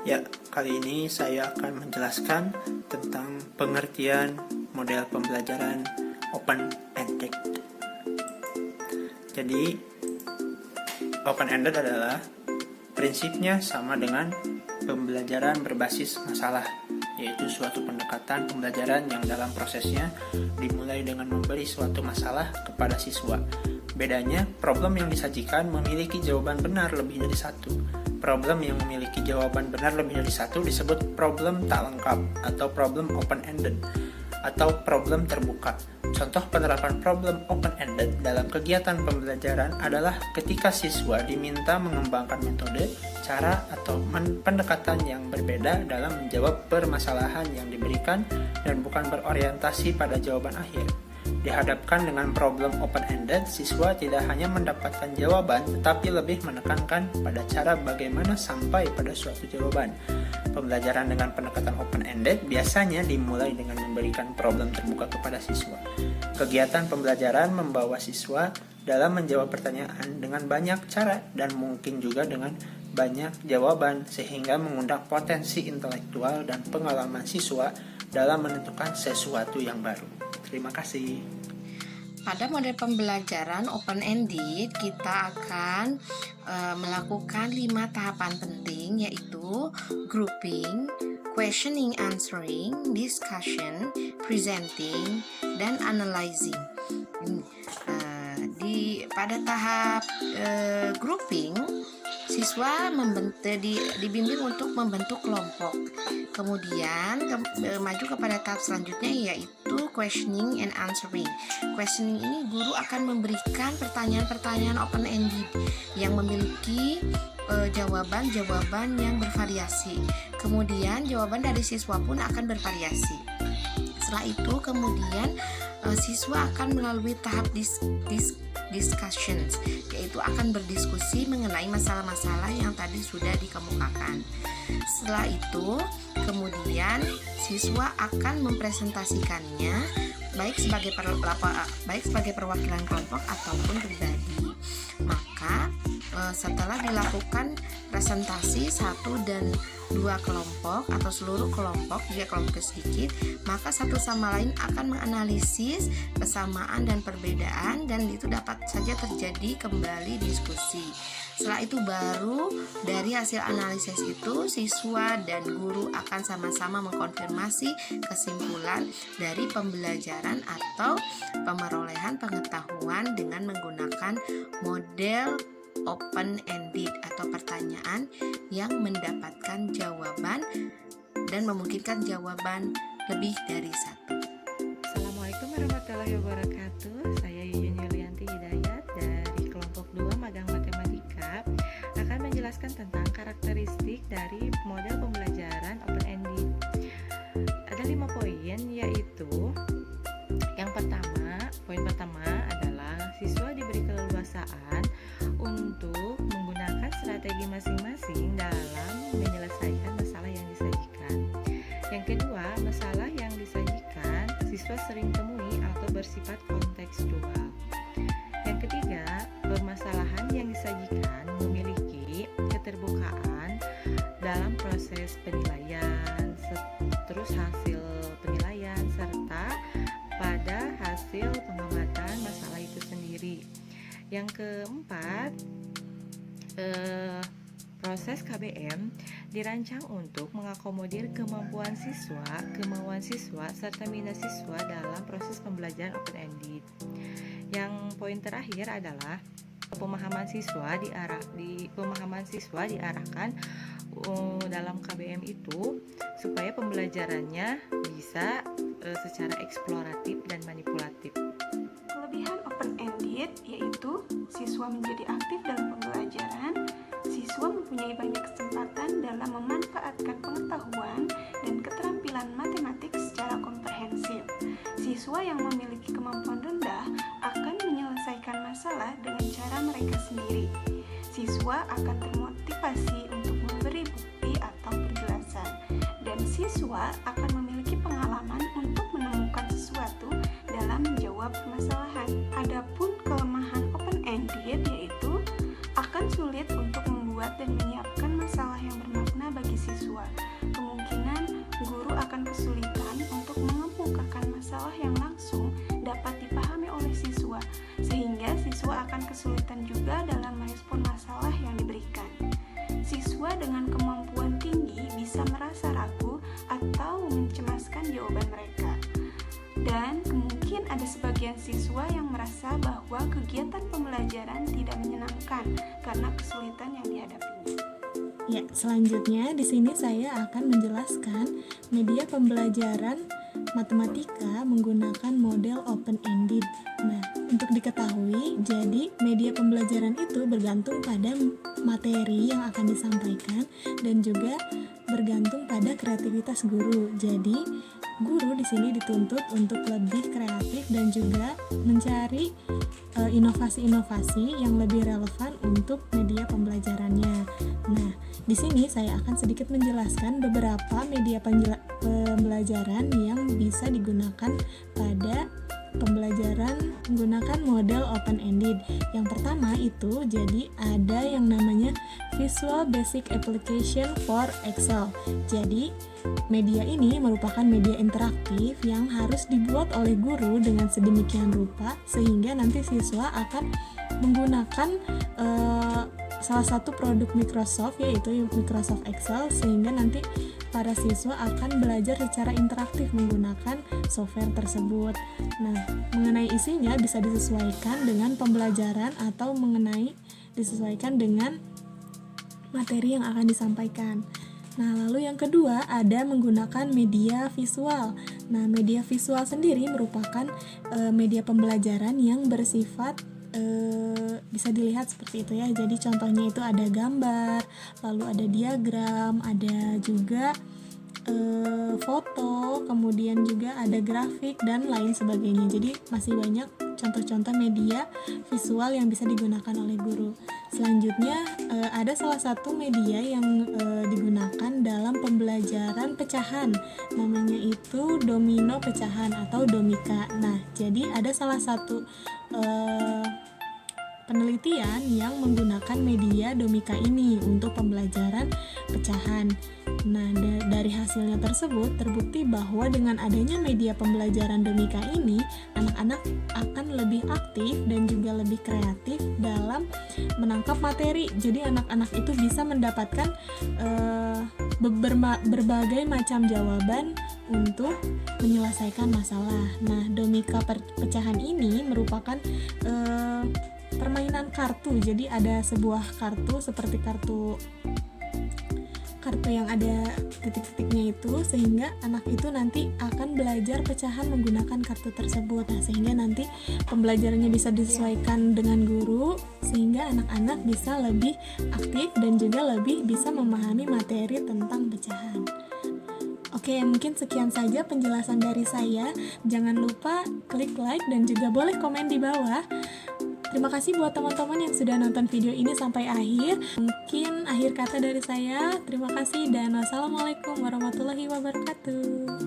Ya, kali ini saya akan menjelaskan tentang pengertian model pembelajaran open-ended. Jadi, open-ended adalah prinsipnya sama dengan pembelajaran berbasis masalah, yaitu suatu pendekatan pembelajaran yang dalam prosesnya dimulai dengan memberi suatu masalah kepada siswa. Bedanya, problem yang disajikan memiliki jawaban benar lebih dari satu. Problem yang memiliki jawaban benar lebih dari satu disebut problem tak lengkap atau problem open-ended atau problem terbuka. Contoh penerapan problem open-ended dalam kegiatan pembelajaran adalah ketika siswa diminta mengembangkan metode, cara, atau pendekatan yang berbeda dalam menjawab permasalahan yang diberikan dan bukan berorientasi pada jawaban akhir. Dihadapkan dengan problem open-ended, siswa tidak hanya mendapatkan jawaban, tetapi lebih menekankan pada cara bagaimana sampai pada suatu jawaban. Pembelajaran dengan pendekatan open-ended biasanya dimulai dengan memberikan problem terbuka kepada siswa. Kegiatan pembelajaran membawa siswa dalam menjawab pertanyaan dengan banyak cara dan mungkin juga dengan banyak jawaban, sehingga mengundang potensi intelektual dan pengalaman siswa dalam menentukan sesuatu yang baru. Terima kasih. Pada model pembelajaran open-ended, kita akan melakukan 5 tahapan penting, yaitu grouping, questioning, answering, discussion, presenting, dan analyzing. Pada tahap grouping, siswa dibimbing untuk membentuk kelompok. Kemudian maju kepada tahap selanjutnya, yaitu questioning and answering. Questioning ini guru akan memberikan pertanyaan-pertanyaan open-ended yang memiliki jawaban-jawaban yang bervariasi. Kemudian jawaban dari siswa pun akan bervariasi. Setelah itu kemudian siswa akan melalui tahap discussions, yaitu akan berdiskusi mengenai masalah-masalah yang tadi sudah dikemukakan. Setelah itu kemudian siswa akan mempresentasikannya baik sebagai perwakilan kelompok ataupun pribadi. Maka setelah dilakukan presentasi 1 dan 2 kelompok atau seluruh kelompok, jika kelompoknya sedikit, maka satu sama lain akan menganalisis kesamaan dan perbedaan, dan itu dapat saja terjadi kembali diskusi. Setelah itu baru dari hasil analisis itu siswa dan guru akan sama-sama mengkonfirmasi kesimpulan dari pembelajaran atau pemerolehan pengetahuan dengan menggunakan model open-ended atau pertanyaan yang mendapatkan jawaban dan memungkinkan jawaban lebih dari satu. Assalamualaikum warahmatullahi wabarakatuh. Saya Yuyun Yulianti Hidayat dari kelompok 2 Magang Matematika akan menjelaskan tentang karakteristik dari model pembelajaran open-ended. Ada 5 poin, yaitu yang poin pertama adalah siswa diberi keleluasaan untuk menggunakan strategi masing-masing dalam menyelesaikan masalah yang disajikan. Yang kedua, masalah yang disajikan siswa sering temui atau bersifat kontekstual. Yang ketiga, permasalahan yang disajikan memiliki keterbukaan dalam proses penilaian, terus hasil penilaian, serta pada hasil pengamatan masalah itu sendiri. Yang keempat, proses KBM dirancang untuk mengakomodir kemampuan siswa, serta minat siswa dalam proses pembelajaran open-ended. Yang poin terakhir adalah pemahaman siswa diarahkan dalam KBM itu supaya pembelajarannya bisa secara eksploratif dan manipulatif. Kelebihan open-ended yaitu siswa menjadi aktif dalam pembelajaran, siswa mempunyai banyak kesempatan dalam memanfaatkan pengetahuan dan keterampilan matematik secara komprehensif. Siswa yang memiliki kemampuan rendah akan menyelesaikan masalah dengan cara mereka sendiri. Siswa akan termotivasi untuk memberi bukti atau penjelasan, dan siswa akan memiliki pengalaman untuk menemukan sesuatu dalam menjawab permasalahan. Adapun kelemahan open-ended yaitu akan sulit untuk membuat dan menyiapkan masalah yang bermakna bagi siswa. kesulitan juga dalam merespon masalah yang diberikan. Siswa dengan kemampuan tinggi bisa merasa ragu atau mencemaskan jawaban mereka. Dan mungkin ada sebagian siswa yang merasa bahwa kegiatan pembelajaran tidak menyenangkan karena kesulitan yang dihadapinya. Ya, selanjutnya di sini saya akan menjelaskan media pembelajaran matematika menggunakan model open-ended. Nah, untuk diketahui, jadi media pembelajaran itu bergantung pada materi yang akan disampaikan dan juga bergantung pada kreativitas guru. Jadi, guru di sini dituntut untuk lebih kreatif dan juga mencari inovasi-inovasi yang lebih relevan untuk media pembelajarannya. Nah, di sini saya akan sedikit menjelaskan beberapa media pembelajaran yang bisa digunakan pada pembelajaran menggunakan model open-ended. Yang pertama itu jadi ada yang namanya Visual Basic Application for Excel. Jadi media ini merupakan media interaktif yang harus dibuat oleh guru dengan sedemikian rupa sehingga nanti siswa akan menggunakan salah satu produk Microsoft, yaitu Microsoft Excel, sehingga nanti para siswa akan belajar secara interaktif menggunakan software tersebut. Nah, mengenai isinya bisa disesuaikan dengan pembelajaran atau disesuaikan dengan materi yang akan disampaikan. Nah, lalu yang kedua ada menggunakan media visual. Nah, media visual sendiri merupakan media pembelajaran yang bersifat bisa dilihat seperti itu ya. Jadi contohnya itu ada gambar, lalu ada diagram, ada juga foto, kemudian juga ada grafik dan lain sebagainya. Jadi masih banyak contoh-contoh media visual yang bisa digunakan oleh guru. Selanjutnya ada salah satu media yang digunakan dalam pembelajaran pecahan, namanya itu domino pecahan atau domika. Nah, jadi ada salah satu penelitian yang menggunakan media domika ini untuk pembelajaran pecahan. Nah, dari hasilnya tersebut terbukti bahwa dengan adanya media pembelajaran domika ini, anak-anak akan lebih aktif dan juga lebih kreatif dalam menangkap materi. Jadi anak-anak itu bisa mendapatkan berbagai macam jawaban untuk menyelesaikan masalah. Nah, domika pecahan ini merupakan permainan kartu. Jadi ada sebuah kartu seperti kartu yang ada titik-titiknya itu, sehingga anak itu nanti akan belajar pecahan menggunakan kartu tersebut. Nah, sehingga nanti pembelajarannya bisa disesuaikan dengan guru, sehingga anak-anak bisa lebih aktif dan juga lebih bisa memahami materi tentang pecahan. Oke, mungkin sekian saja penjelasan dari saya. Jangan lupa klik like dan juga boleh komen di bawah. Terima kasih buat teman-teman yang sudah nonton video ini sampai akhir. Mungkin akhir kata dari saya, terima kasih dan wassalamualaikum warahmatullahi wabarakatuh.